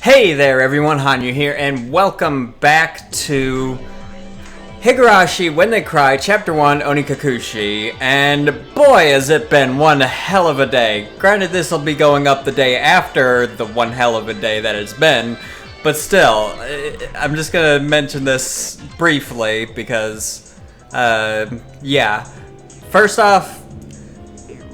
Hey there everyone, Hanyou here, and welcome back to Higurashi When They Cry, Ch.1 Onikakushi, and boy has it been one hell of a day. Granted, this will be going up the day after the one hell of a day that it's been, but still, I'm just gonna mention this briefly because, yeah. First off,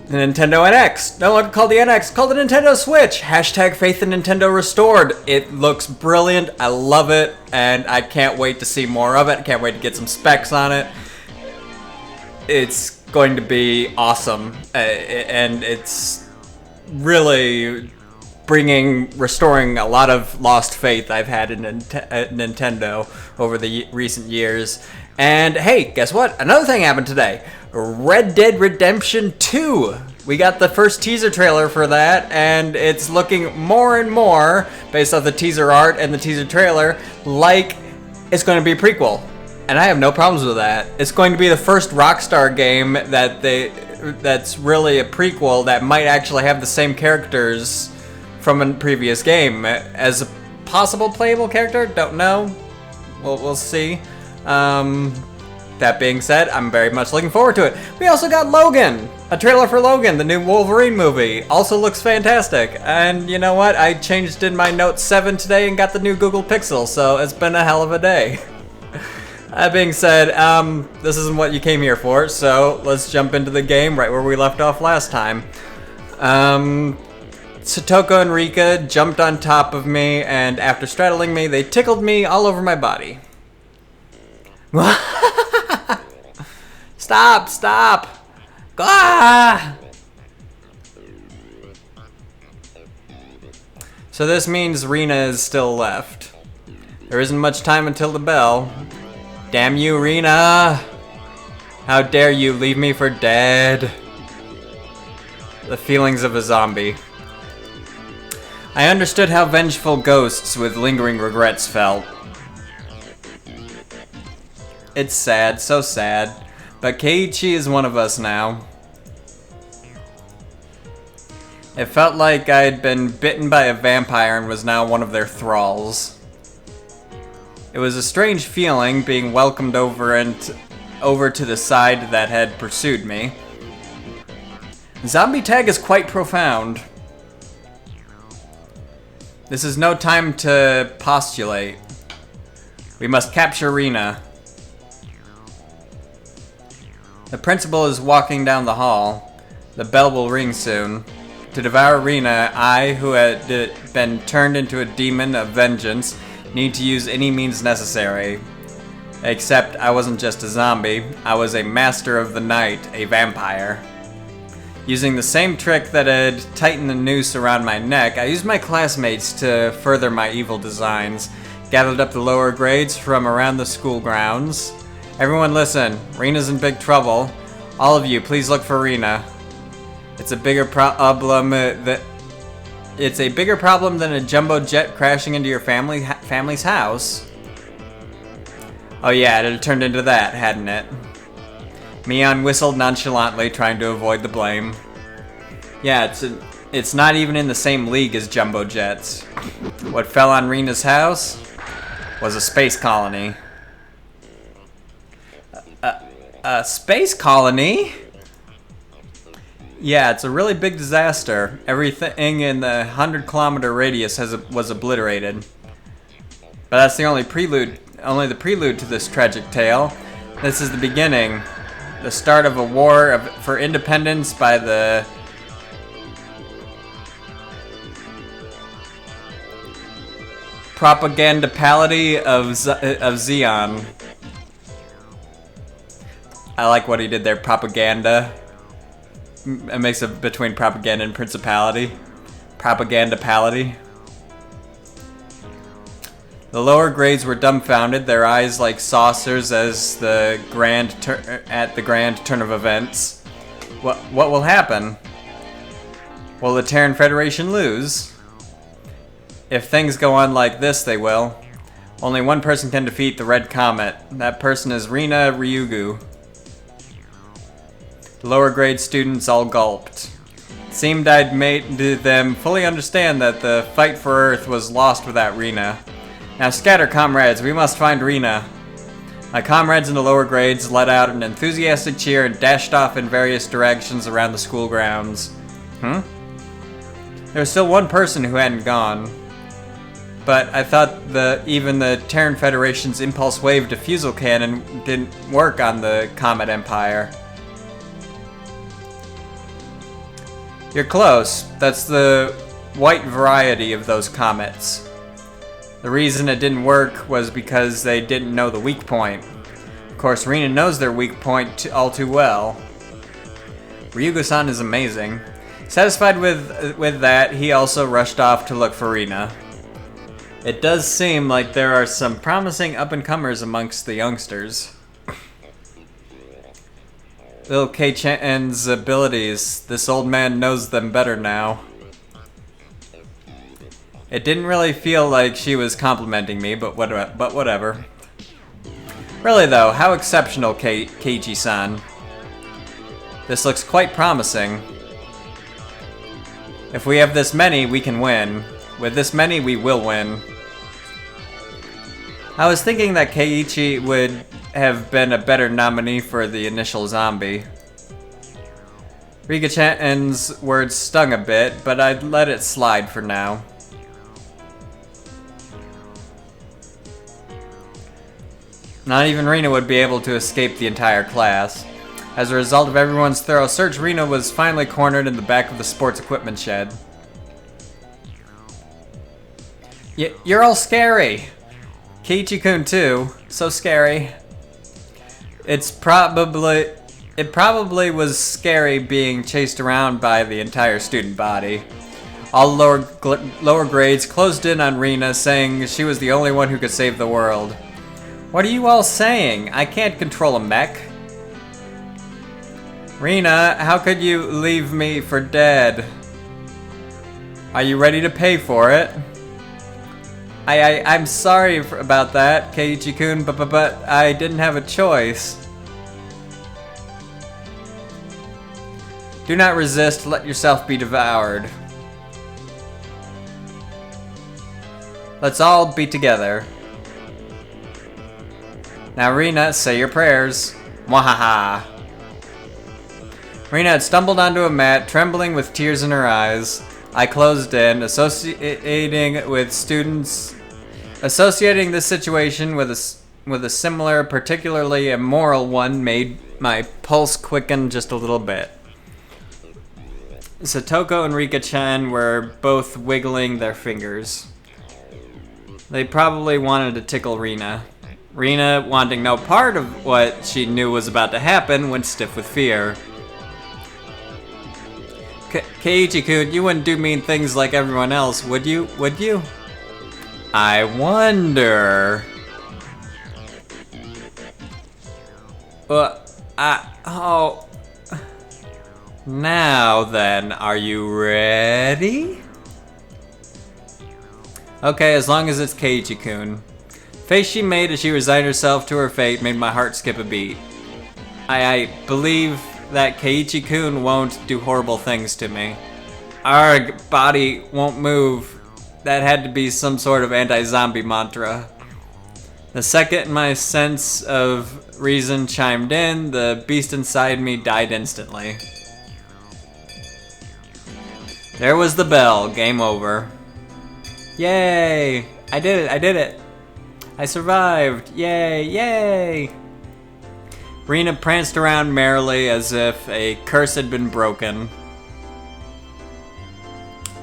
the Nintendo NX. No longer called the NX, called the Nintendo Switch. Hashtag Faith in Nintendo Restored. It looks brilliant. I love it, and I can't wait to see more of it. Can't wait to get some specs on it. It's going to be awesome, and it's really restoring a lot of lost faith I've had in Nintendo over the recent years. And hey, guess what? Another thing happened today. Red Dead Redemption 2. We got the first teaser trailer for that, and it's looking more and more, based off the teaser art and the teaser trailer, like it's going to be a prequel. And I have no problems with that. It's going to be the first Rockstar game that's really a prequel that might actually have the same characters from a previous game as a possible playable character. Don't know. We'll see. That being said, I'm very much looking forward to it. We also got Logan, a trailer for Logan, the new Wolverine movie. Also looks fantastic. And you know what? I changed in my Note 7 today and got the new Google Pixel, so it's been a hell of a day. That being said, this isn't what you came here for, so let's jump into the game right where we left off last time. Satoko and Rika jumped on top of me, and after straddling me, they tickled me all over my body. Stop! Ah! So this means Rina is still left. There isn't much time until the bell. Damn you, Rina! How dare you leave me for dead? The feelings of a zombie. I understood how vengeful ghosts with lingering regrets felt. It's sad, so sad. But Keiichi is one of us now. It felt like I'd been bitten by a vampire and was now one of their thralls. It was a strange feeling being welcomed over to the side that had pursued me. Zombie tag is quite profound. This is no time to postulate. We must capture Rina. The principal is walking down the hall. The bell will ring soon. To devour Rina, I, who had been turned into a demon of vengeance, need to use any means necessary. Except I wasn't just a zombie. I was a master of the night, a vampire. Using the same trick that had tightened the noose around my neck, I used my classmates to further my evil designs. Gathered up the lower grades from around the school grounds. Everyone listen, Rina's in big trouble. All of you, please look for Rina. It's a bigger problem than a jumbo jet crashing into your family's house. Oh yeah, it had turned into that, hadn't it? Mion whistled nonchalantly, trying to avoid the blame. Yeah, it's not even in the same league as jumbo jets. What fell on Rina's house was a space colony. A space colony? Yeah, it's a really big disaster. Everything in the 100-kilometer radius was obliterated. But that's only the prelude to this tragic tale. This is the beginning. The start of a war for independence by the propagandapality of Zeon. I like what he did there, propaganda. It makes it between propaganda and principality. Propagandapality. The lower grades were dumbfounded, their eyes like saucers as at the grand turn of events. What will happen? Will the Terran Federation lose? If things go on like this, they will. Only one person can defeat the Red Comet. That person is Rina Ryugu. The lower grade students all gulped. Seemed I'd made them fully understand that the fight for Earth was lost without Rena. Now scatter, comrades, we must find Rena. My comrades in the lower grades let out an enthusiastic cheer and dashed off in various directions around the school grounds. There was still one person who hadn't gone. But I thought even the Terran Federation's Impulse Wave Diffusal Cannon didn't work on the Comet Empire. You're close. That's the white variety of those comets. The reason it didn't work was because they didn't know the weak point. Of course, Rena knows their weak point all too well. Ryuga-san is amazing. Satisfied with that, he also rushed off to look for Rena. It does seem like there are some promising up-and-comers amongst the youngsters. Little K-chan's abilities, this old man knows them better now. It didn't really feel like she was complimenting me, but whatever. Really though, how exceptional, Keiichi-san. This looks quite promising. If we have this many, we can win. With this many, we will win. I was thinking that Keiichi would have been a better nominee for the initial zombie. Rika-chan's words stung a bit, but I'd let it slide for now. Not even Rena would be able to escape the entire class. As a result of everyone's thorough search, Rena was finally cornered in the back of the sports equipment shed. You're all scary! Keiichi-kun too. So scary. It probably was scary being chased around by the entire student body. All lower grades closed in on Rena, saying she was the only one who could save the world. What are you all saying? I can't control a mech. Rena, how could you leave me for dead? Are you ready to pay for it? I'm sorry about that, Keiichi-kun, but I didn't have a choice. Do not resist, let yourself be devoured. Let's all be together. Now Rena, say your prayers. Mwahaha. Rena had stumbled onto a mat, trembling with tears in her eyes. I closed in, associating this situation with a similar, particularly immoral one made my pulse quicken just a little bit. Satoko and Rika-chan were both wiggling their fingers. They probably wanted to tickle Rena. Rena, wanting no part of what she knew was about to happen, went stiff with fear. Keiichi-kun, you wouldn't do mean things like everyone else, would you? Would you? I wonder. Oh. Now then, are you ready? Okay, as long as it's Keiichi-kun. Face she made as she resigned herself to her fate made my heart skip a beat. I believe that Keiichi-kun won't do horrible things to me. Arg, body won't move. That had to be some sort of anti-zombie mantra. The second my sense of reason chimed in, the beast inside me died instantly. There was the bell. Game over. Yay! I did it! I survived! Yay! Yay! Rena pranced around merrily as if a curse had been broken.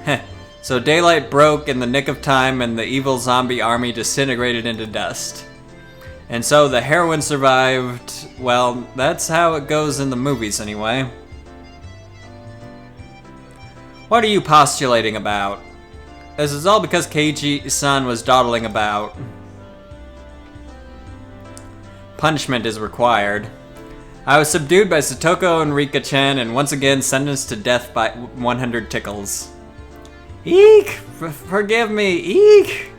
Heh. So daylight broke in the nick of time and the evil zombie army disintegrated into dust. And so the heroine survived. Well, that's how it goes in the movies anyway. What are you postulating about? This is all because Keiichi-san was dawdling about. Punishment is required. I was subdued by Satoko and Rika-chan and once again sentenced to death by 100 tickles. Eek! Forgive me, eek!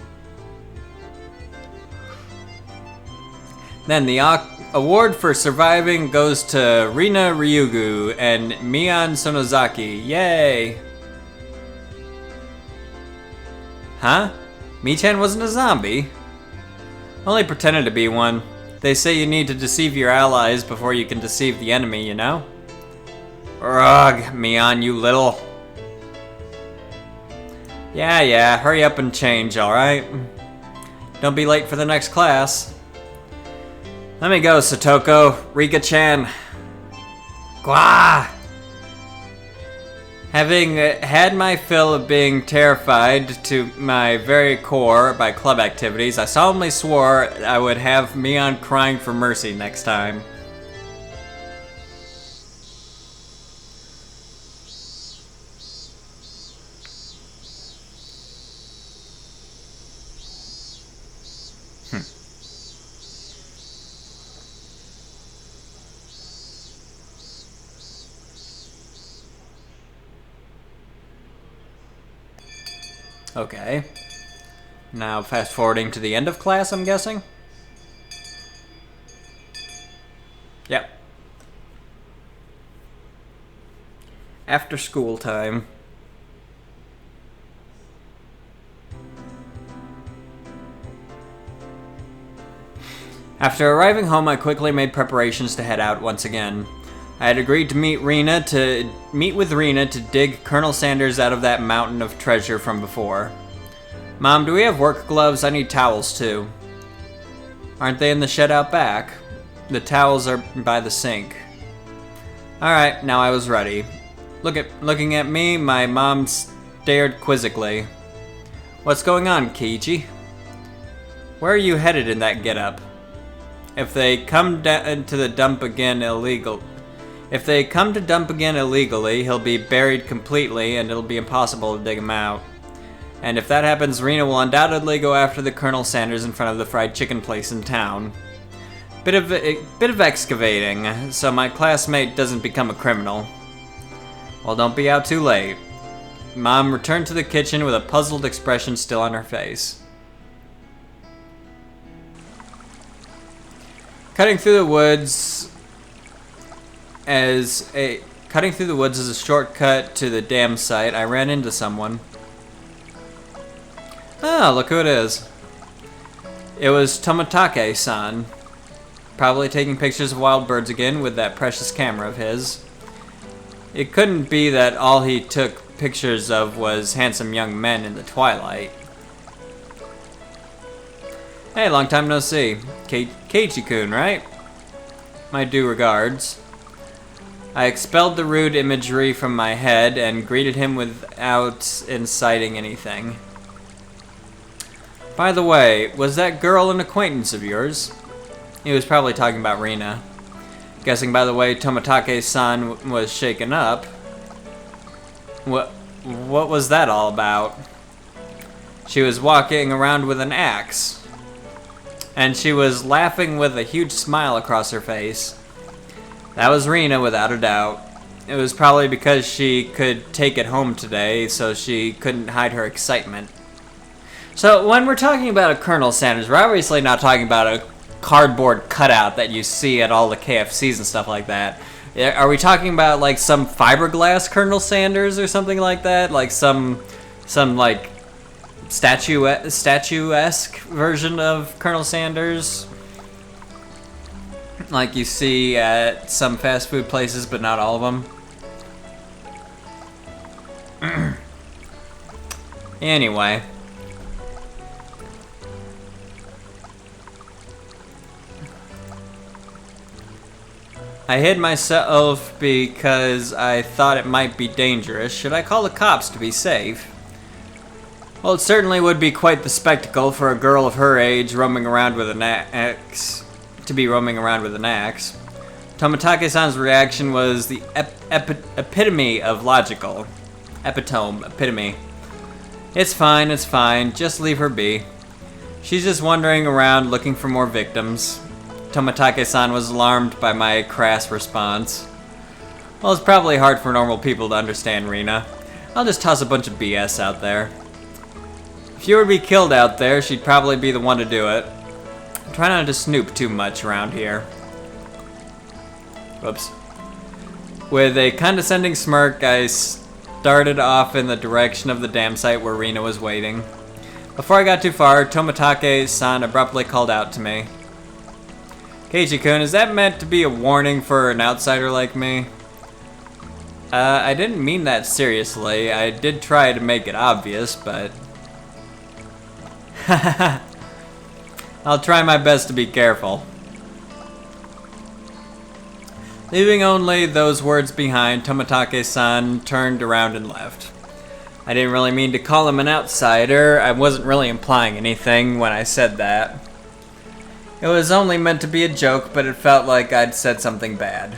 Then the Award for surviving goes to Rina Ryugu and Mian Sonozaki. Yay! Huh? Michan wasn't a zombie? Only pretended to be one. They say you need to deceive your allies before you can deceive the enemy, you know? Ugh, Mian, you little... Yeah, hurry up and change, alright? Don't be late for the next class. Let me go, Satoko. Rika-chan. Gwa! Having had my fill of being terrified to my very core by club activities, I solemnly swore I would have Mian crying for mercy next time. Okay. Now fast forwarding to the end of class, I'm guessing? Yep. After school time. After arriving home, I quickly made preparations to head out once again. I had agreed to meet with Rena to dig Colonel Sanders out of that mountain of treasure from before. Mom, do we have work gloves? I need towels too. Aren't they in the shed out back? The towels are by the sink. Alright, now I was ready. Looking at me, my mom stared quizzically. What's going on, Kiichi? Where are you headed in that getup? If they come to dump again illegally, he'll be buried completely and it'll be impossible to dig him out. And if that happens, Rena will undoubtedly go after the Colonel Sanders in front of the fried chicken place in town. Bit of excavating, so my classmate doesn't become a criminal. Well, don't be out too late. Mom returned to the kitchen with a puzzled expression still on her face. Cutting through the woods as a shortcut to the dam site, I ran into someone. Ah, look who it is. It was Tomatake-san. Probably taking pictures of wild birds again with that precious camera of his. It couldn't be that all he took pictures of was handsome young men in the twilight. Hey, long time no see. Keiichi-kun, right? My due regards. I expelled the rude imagery from my head and greeted him without inciting anything. By the way, was that girl an acquaintance of yours? He was probably talking about Rena. Guessing by the way Tomatake-san was shaken up. What was that all about? She was walking around with an axe. And she was laughing with a huge smile across her face. That was Rena, without a doubt. It was probably because she could take it home today, so she couldn't hide her excitement. So, when we're talking about a Colonel Sanders, we're obviously not talking about a cardboard cutout that you see at all the KFCs and stuff like that. Are we talking about, like, some fiberglass Colonel Sanders or something like that? Like, some like, statuesque version of Colonel Sanders, like you see at some fast food places, but not all of them. Anyway, I hid myself because I thought it might be dangerous. Should I call the cops to be safe? Well, it certainly would be quite the spectacle for a girl of her age roaming around with an axe. Tomatake-san's reaction was the epitome of logical. Epitome. It's fine, just leave her be. She's just wandering around looking for more victims. Tomatake-san was alarmed by my crass response. Well, it's probably hard for normal people to understand Rena. I'll just toss a bunch of BS out there. If you were to be killed out there, she'd probably be the one to do it. Try not to snoop too much around here. Whoops. With a condescending smirk, I started off in the direction of the dam site where Rina was waiting. Before I got too far, Tomitake-san abruptly called out to me. Keiichi-kun, is that meant to be a warning for an outsider like me? I didn't mean that seriously. I did try to make it obvious, but... I'll try my best to be careful. Leaving only those words behind, Tomitake-san turned around and left. I didn't really mean to call him an outsider. I wasn't really implying anything when I said that. It was only meant to be a joke, but it felt like I'd said something bad.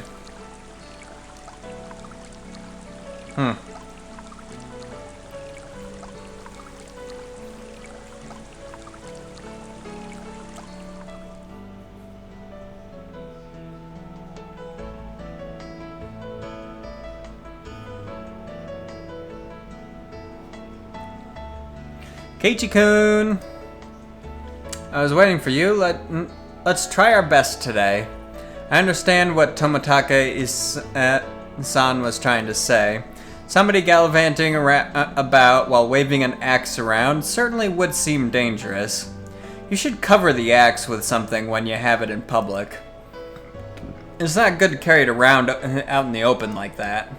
Keiichi-kun! I was waiting for you. Let's try our best today. I understand what Tomitake-san was trying to say. Somebody gallivanting about while waving an axe around certainly would seem dangerous. You should cover the axe with something when you have it in public. It's not good to carry it around out in the open like that.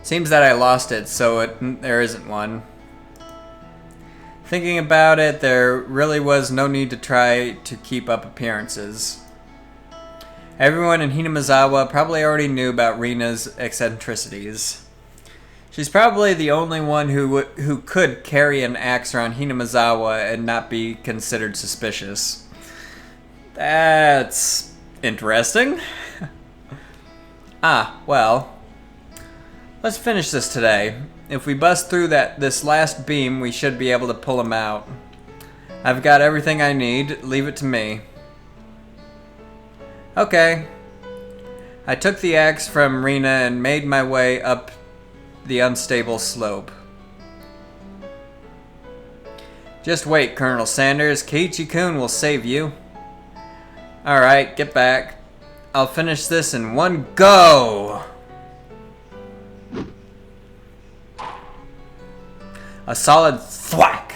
Seems that I lost it, so there isn't one. Thinking about it, there really was no need to try to keep up appearances. Everyone in Hinamizawa probably already knew about Rina's eccentricities. She's probably the only one who could carry an axe around Hinamizawa and not be considered suspicious. That's interesting. Well... Let's finish this today. If we bust through this last beam, we should be able to pull him out. I've got everything I need. Leave it to me. Okay. I took the axe from Rina and made my way up the unstable slope. Just wait, Colonel Sanders. Keiichi-kun will save you. Alright, get back. I'll finish this in one go! A solid thwack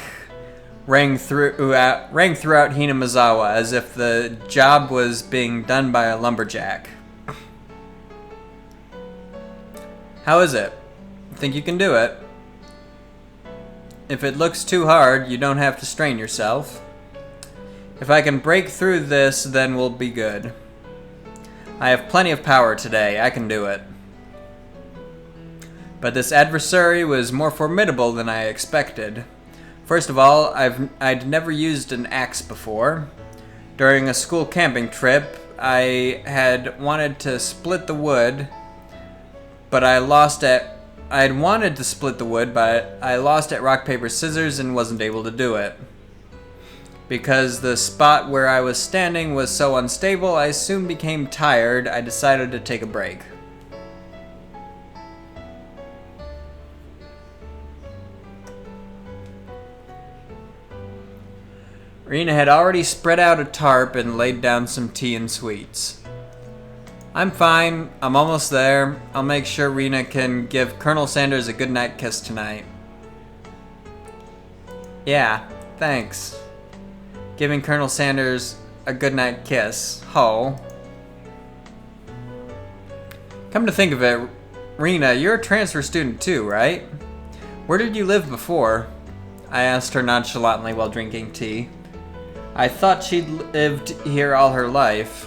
rang throughout Hinamizawa as if the job was being done by a lumberjack. How is it? Think you can do it? If it looks too hard, you don't have to strain yourself. If I can break through this, then we'll be good. I have plenty of power today. I can do it. But this adversary was more formidable than I expected. First of all, I'd never used an axe before. During a school camping trip, I had wanted to split the wood, but I lost at rock, paper, scissors and wasn't able to do it. Because the spot where I was standing was so unstable, I soon became tired. I decided to take a break. Rina had already spread out a tarp and laid down some tea and sweets. I'm fine. I'm almost there. I'll make sure Rina can give Colonel Sanders a goodnight kiss tonight. Yeah, thanks. Giving Colonel Sanders a goodnight kiss. Ho. Come to think of it, Rina, you're a transfer student too, right? Where did you live before? I asked her nonchalantly while drinking tea. I thought she'd lived here all her life.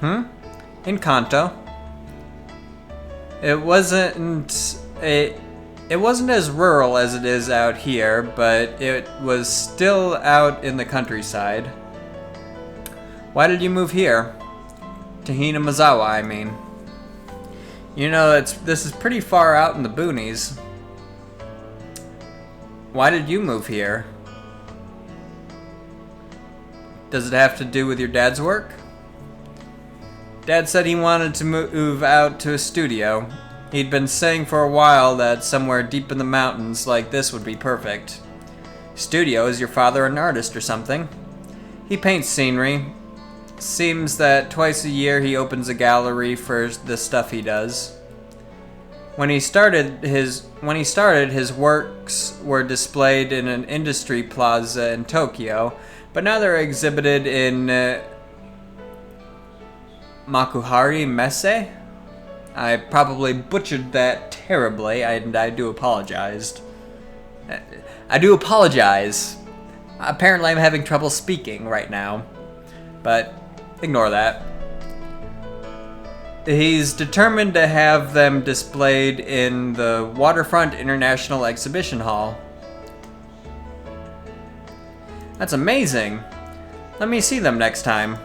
In Kanto. It wasn't as rural as it is out here, but it was still out in the countryside. Why did you move here? To Hinamizawa, I mean. You know, this is pretty far out in the boonies. Why did you move here? Does it have to do with your dad's work? Dad said he wanted to move out to a studio. He'd been saying for a while that somewhere deep in the mountains like this would be perfect. Studio? Is your father an artist or something? He paints scenery. Seems that twice a year he opens a gallery for the stuff he does. When he started, his works were displayed in an industry plaza in Tokyo, but now they're exhibited in Makuhari Messe. I probably butchered that terribly, and I do apologize. Apparently I'm having trouble speaking right now, but ignore that. He's determined to have them displayed in the Waterfront International Exhibition Hall. That's amazing. Let me see them next time.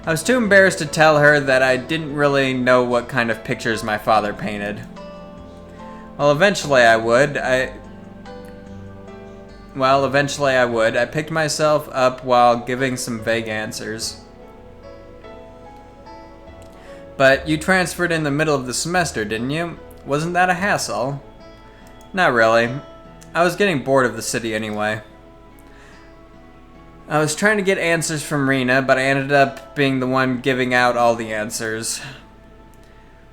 I was too embarrassed to tell her that I didn't really know what kind of pictures my father painted. Well, eventually I would. I picked myself up while giving some vague answers. But you transferred in the middle of the semester, didn't you? Wasn't that a hassle? Not really. I was getting bored of the city anyway. I was trying to get answers from Rena, but I ended up being the one giving out all the answers.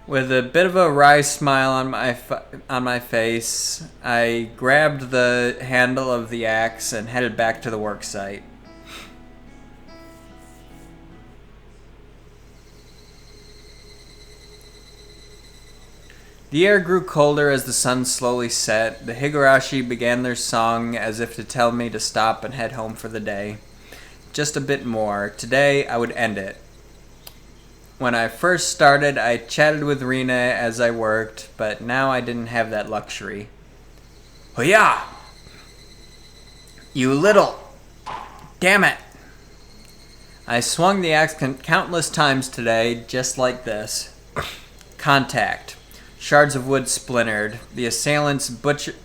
With a bit of a wry smile on my face, I grabbed the handle of the axe and headed back to the worksite. The air grew colder as the sun slowly set. The Higurashi began their song as if to tell me to stop and head home for the day. Just a bit more. Today, I would end it. When I first started, I chatted with Rena as I worked, but now I didn't have that luxury. Oh yeah! You little... Damn it! I swung the axe countless times today, just like this. Contact. Shards of wood splintered. The assailants butchered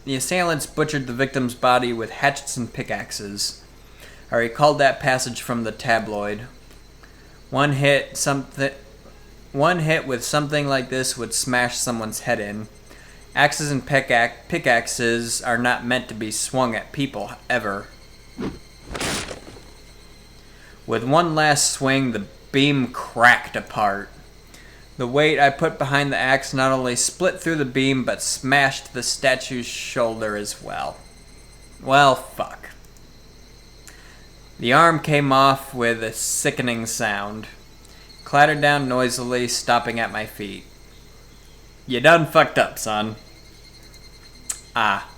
the victim's body with hatchets and pickaxes. I recalled that passage from the tabloid. One hit with something like this would smash someone's head in. Axes and pickaxes are not meant to be swung at people, ever. With one last swing, the beam cracked apart. The weight I put behind the axe not only split through the beam, but smashed the statue's shoulder as well. Well, fuck. The arm came off with a sickening sound. Clattered down noisily, stopping at my feet. You done fucked up, son. Ah.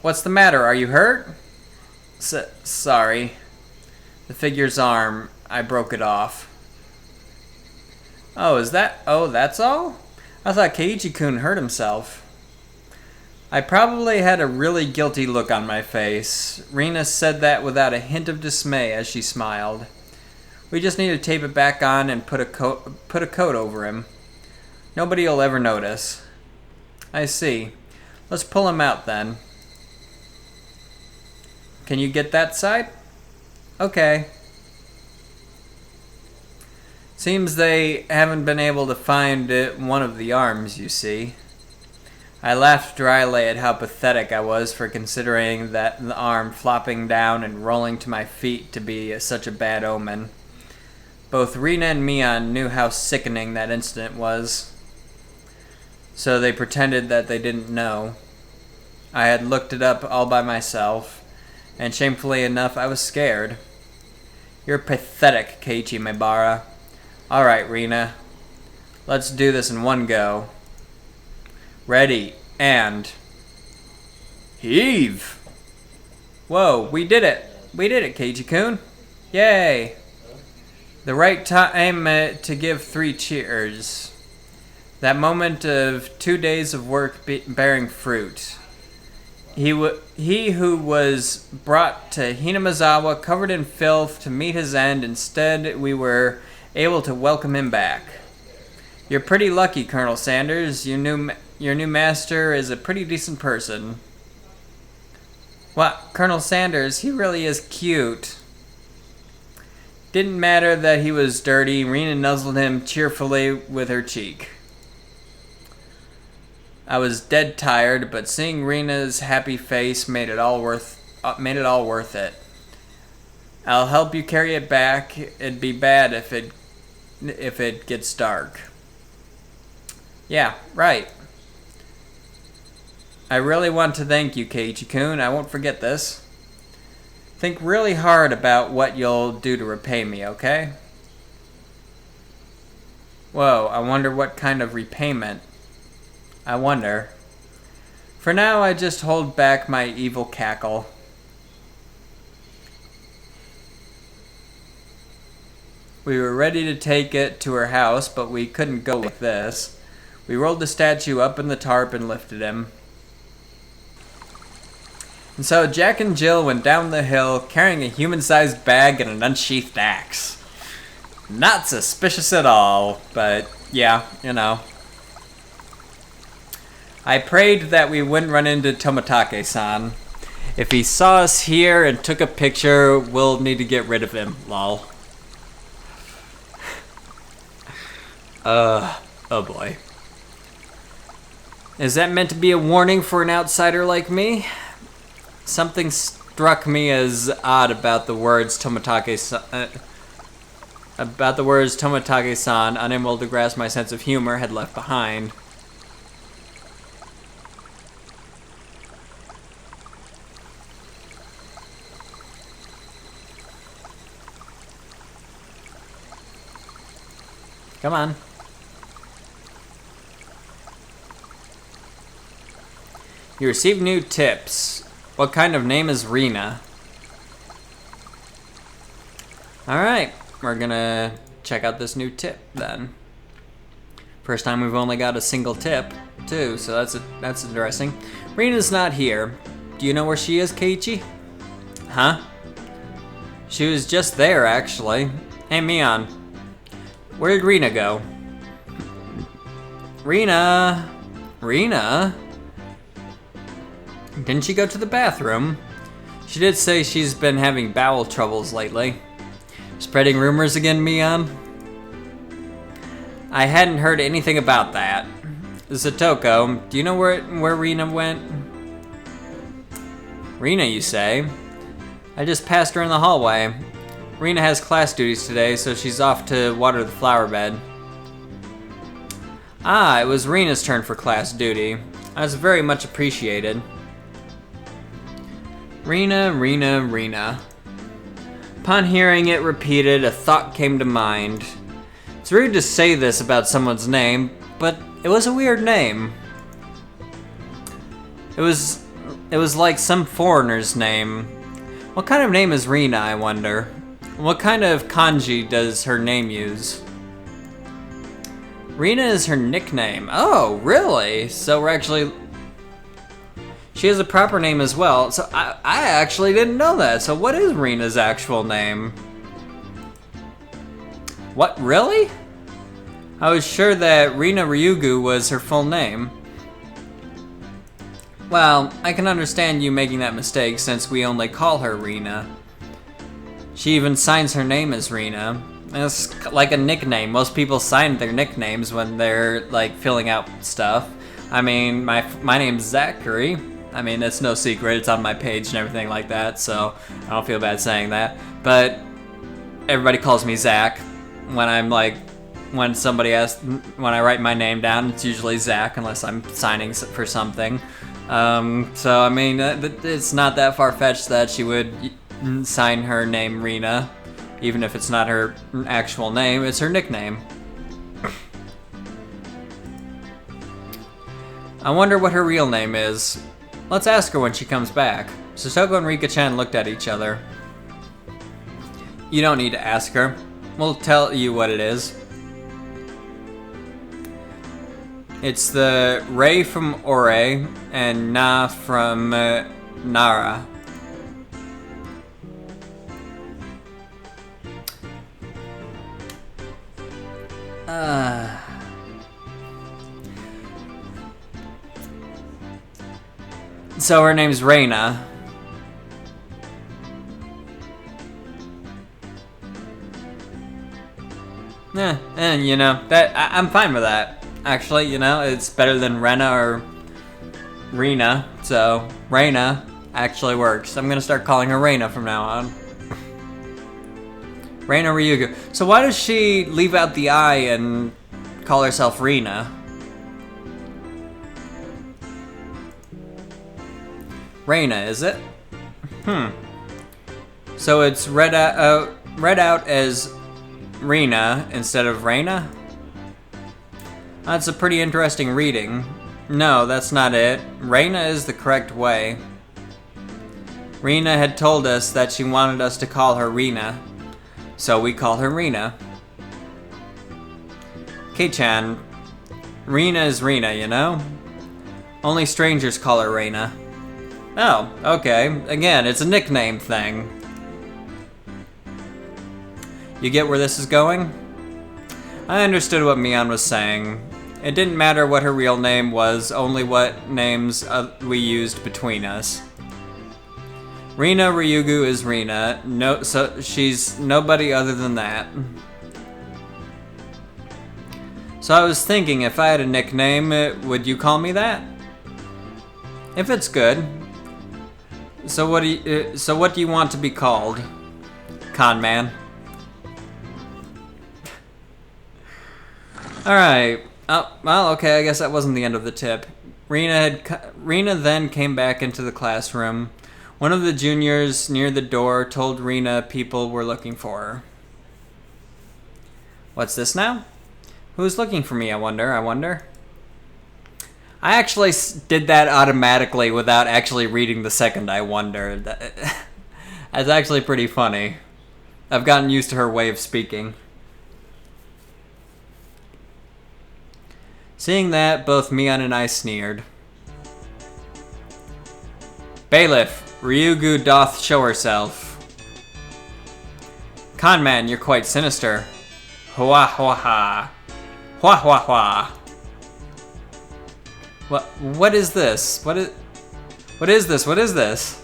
What's the matter? Are you hurt? Sorry. The figure's arm. I broke it off. Oh, that's all? I thought Keiichi-kun hurt himself. I probably had a really guilty look on my face. Rena said that without a hint of dismay as she smiled. We just need to tape it back on and put a coat over him. Nobody'll ever notice. I see. Let's pull him out then. Can you get that side? Okay. Seems they haven't been able to find one of the arms, you see. I laughed dryly at how pathetic I was for considering that the arm flopping down and rolling to my feet to be such a bad omen. Both Rena and Mion knew how sickening that incident was, so they pretended that they didn't know. I had looked it up all by myself, and shamefully enough, I was scared. You're pathetic, Keiichi Maebara. Alright, Rena. Let's do this in one go. Ready, and... heave! Whoa, we did it! We did it, Keiichi-kun! Yay! The right time to give 3 cheers. That moment of 2 days of work bearing fruit. He who was brought to Hinamazawa covered in filth to meet his end, instead we were able to welcome him back. You're pretty lucky, Colonel Sanders. Your new master is a pretty decent person. What, Colonel Sanders? He really is cute. Didn't matter that he was dirty. Rena nuzzled him cheerfully with her cheek. I was dead tired, but seeing Rena's happy face made it all worth it. I'll help you carry it back. It'd be bad if it gets dark. Yeah, right. I really want to thank you, Keiichi-kun. I won't forget this. Think really hard about what you'll do to repay me, okay? Whoa, I wonder what kind of repayment. I wonder. For now, I just hold back my evil cackle. We were ready to take it to her house, but we couldn't go like this. We rolled the statue up in the tarp and lifted him. And so Jack and Jill went down the hill carrying a human-sized bag and an unsheathed axe. Not suspicious at all, but yeah, you know. I prayed that we wouldn't run into Tomitake-san. If he saw us here and took a picture, we'll need to get rid of him, lol. Oh boy. Is that meant to be a warning for an outsider like me? Something struck me as odd about the words Tomitake-san, unable to grasp my sense of humor, had left behind. Come on. You received new tips. What kind of name is Rena? Alright, we're gonna check out this new tip then. First time we've only got a single tip, too, so that's interesting. Rena's not here. Do you know where she is, Keiichi? Huh? She was just there, actually. Hey, Mion. Where did Rena go? Rena? Didn't she go to the bathroom? She did say she's been having bowel troubles lately. Spreading rumors again, Mion? I hadn't heard anything about that. Zatoko, do you know where Rena went? Rena, you say? I just passed her in the hallway. Rena has class duties today, so she's off to water the flower bed. Ah, it was Rena's turn for class duty. That's very much appreciated. Rena. Upon hearing it repeated, a thought came to mind. It's rude to say this about someone's name, but it was a weird name. It was like some foreigner's name. What kind of name is Rena, I wonder? What kind of kanji does her name use? Rena is her nickname. Oh, really? So we're actually... She has a proper name as well, so I actually didn't know that. So what is Rena's actual name? What, really? I was sure that Rena Ryugu was her full name. Well, I can understand you making that mistake since we only call her Rena. She even signs her name as Rena. It's like a nickname. Most people sign their nicknames when they're like filling out stuff. I mean, my name's Zachary. I mean, it's no secret. It's on my page and everything like that, so I don't feel bad saying that. But everybody calls me Zach. When I write my name down, it's usually Zach unless I'm signing for something. So I mean, it's not that far-fetched that she would sign her name Rena, even if it's not her actual name. It's her nickname. I wonder what her real name is. Let's ask her when she comes back. Sotoko and Rika-chan looked at each other. You don't need to ask her. We'll tell you what it is. It's the Rei from Ore and Na from Nara. So her name's Reina. Yeah, and you know, that I'm fine with that. Actually, you know, it's better than Rena or Rena, so Reina actually works. I'm gonna start calling her Reina from now on. Reina Ryugu. So why does she leave out the I and call herself Rina? Reina, is it? So it's read out as Rina instead of Reina? That's a pretty interesting reading. No, that's not it. Reina is the correct way. Rina had told us that she wanted us to call her Rina, so we call her Rina. K-chan, Rina is Rina, you know? Only strangers call her Reina. Oh, okay. Again, it's a nickname thing. You get where this is going? I understood what Mion was saying. It didn't matter what her real name was, only what names we used between us. Rina Ryugu is Rina. No, so she's nobody other than that. So I was thinking, if I had a nickname, would you call me that? If it's good. So what do you want to be called? Con man. Alright. Oh, well, okay, I guess that wasn't the end of the tip. Rina then came back into the classroom. One of the juniors near the door told Rina people were looking for her. What's this now? Who's looking for me, I wonder? I actually did that automatically without actually reading the second I wonder. That's actually pretty funny. I've gotten used to her way of speaking. Seeing that, both Mion and I sneered. Bailiff, Ryugu doth show herself. Conman, you're quite sinister. Hua hua ha. Hua hua hua. What is this? What is this?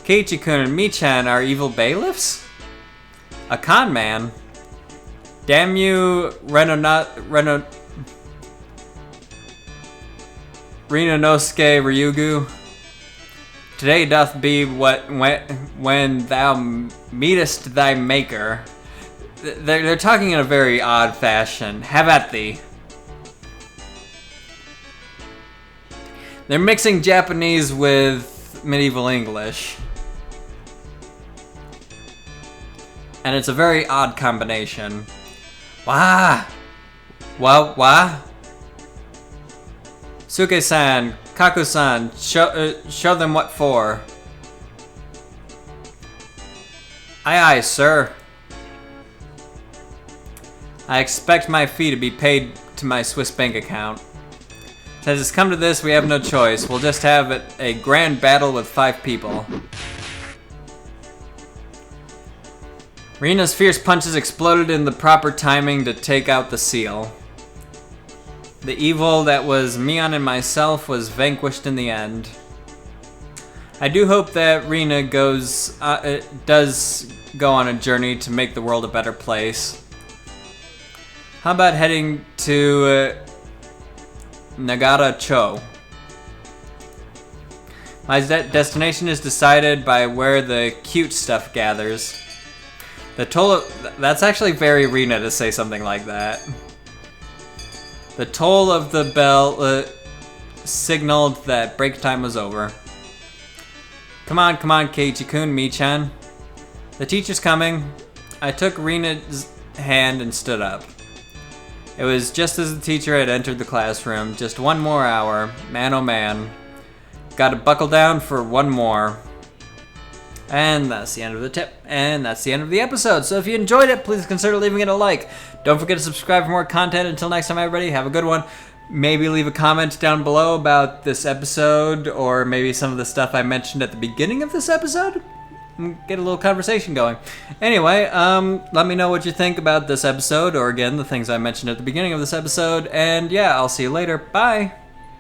Keiichi-kun and Mi-chan are evil bailiffs? A con man? Damn you, Rinonosuke Ryugu. Today doth be when thou meetest thy maker. They're talking in a very odd fashion. Have at thee. They're mixing Japanese with medieval English. And it's a very odd combination. Wah! Wah? Suke-san, Kaku-san, show them what for. Aye, sir. I expect my fee to be paid to my Swiss bank account. Since it's come to this, we have no choice. We'll just have a grand battle with 5 people. Rina's fierce punches exploded in the proper timing to take out the seal. The evil that was Mion and myself was vanquished in the end. I do hope that Rina does go on a journey to make the world a better place. How about heading to Nagara-cho? My destination is decided by where the cute stuff gathers. That's actually very Rina to say something like that. The toll of the bell signaled that break time was over. Come on, Keiichi-kun, Mi-chan. The teacher's coming. I took Rina's hand and stood up. It was just as the teacher had entered the classroom. Just one more hour. Man, oh man. Gotta buckle down for one more. And that's the end of the tip. And that's the end of the episode. So if you enjoyed it, please consider leaving it a like. Don't forget to subscribe for more content. Until next time, everybody, have a good one. Maybe leave a comment down below about this episode, or maybe some of the stuff I mentioned at the beginning of this episode. Get a little conversation going. Anyway, let me know what you think about this episode, or again, the things I mentioned at the beginning of this episode. And yeah, I'll see you later. Bye!